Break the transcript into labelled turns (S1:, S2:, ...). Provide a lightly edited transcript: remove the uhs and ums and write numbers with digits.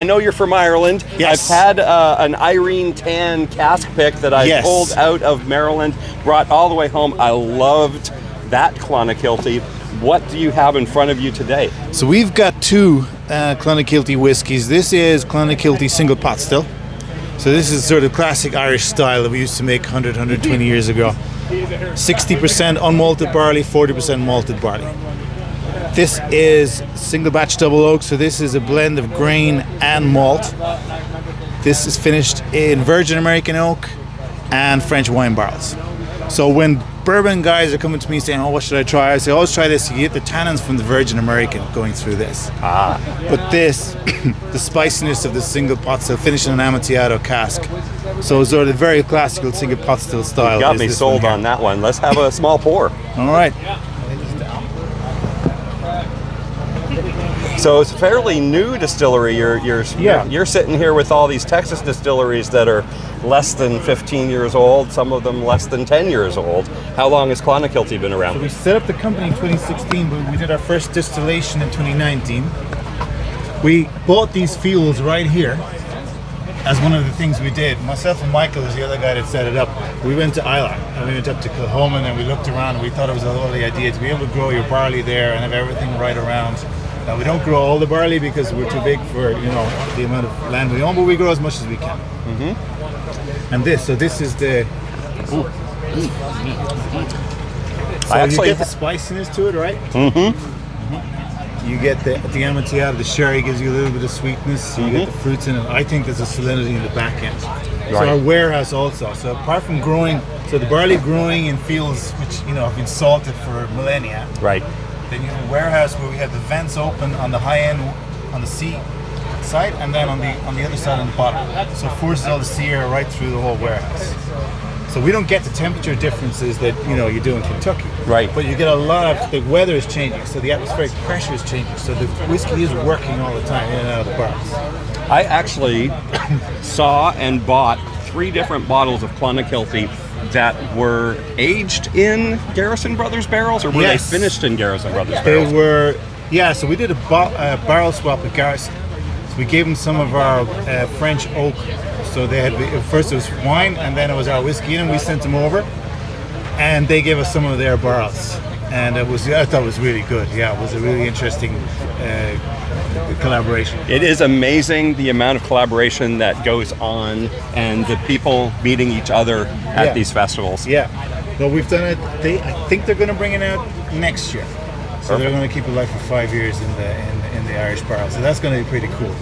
S1: know you're from Ireland.
S2: Yes.
S1: I've had an Irene Tan cask pick that I pulled out of Maryland, brought all the way home. I loved that Clonakilty. What do you have in front of you today?
S2: So we've got two Clonakilty whiskies. This is Clonakilty single pot still. So this is sort of classic Irish style that we used to make 120 years ago. 60% unmalted barley, 40% malted barley. This is single batch double oak, so this is a blend of grain and malt. This is finished in virgin American oak and French wine barrels. So when bourbon guys are coming to me saying, oh, what should I try? I say, always try this. You get the tannins from the virgin American going through this. But this, the spiciness of the single pot still, finished in an Amontillado cask. So it's sort of very classical single pot still style.
S1: You got me sold on that one. Let's have a small pour.
S2: All right.
S1: So it's a fairly new distillery. You're sitting here with all these Texas distilleries that are less than 15 years old, some of them less than 10 years old. How long has Clonakilty been around?
S2: So we set up the company in 2016, but we did our first distillation in 2019. We bought these fields right here as one of the things we did. Myself and Michael was the other guy that set it up. We went to Isla and we went up to Kilhoman and we looked around and we thought it was a lovely idea to be able to grow your barley there and have everything right around. Now we don't grow all the barley because we're too big for the amount of land we own, but we grow as much as we can. And this is the. So you get the spiciness to it, right? You get the Amontillado, the sherry gives you a little bit of sweetness. So you get the fruits in it. I think there's a salinity in the back end. So our warehouse also. So apart from growing, so the barley growing in fields which have been salted for millennia.
S1: Right.
S2: Then you have a warehouse where we have the vents open on the high end, on the sea side, and then on the other side on the bottom. So it forces all the sea air right through the whole warehouse. So we don't get the temperature differences that you do in Kentucky.
S1: Right.
S2: But you get a lot of, the weather is changing, so the atmospheric pressure is changing. So the whiskey is working all the time in and out of the barrels.
S1: I actually saw and bought 3 different bottles of Clonakilty that were aged in Garrison Brothers barrels, or were they finished in Garrison Brothers barrels?
S2: They were, so we did a barrel swap with Garrison. So we gave them some of our French oak. So they had, first it was wine, and then it was our whiskey, and we sent them over, and they gave us some of their barrels. And I thought it was really good. Yeah, it was a really interesting collaboration.
S1: It is amazing the amount of collaboration that goes on and the people meeting each other at these festivals.
S2: Yeah, well, we've done it. I think they're going to bring it out next year. So they're going to keep it live for 5 years in the Irish barrel. So that's going to be pretty cool.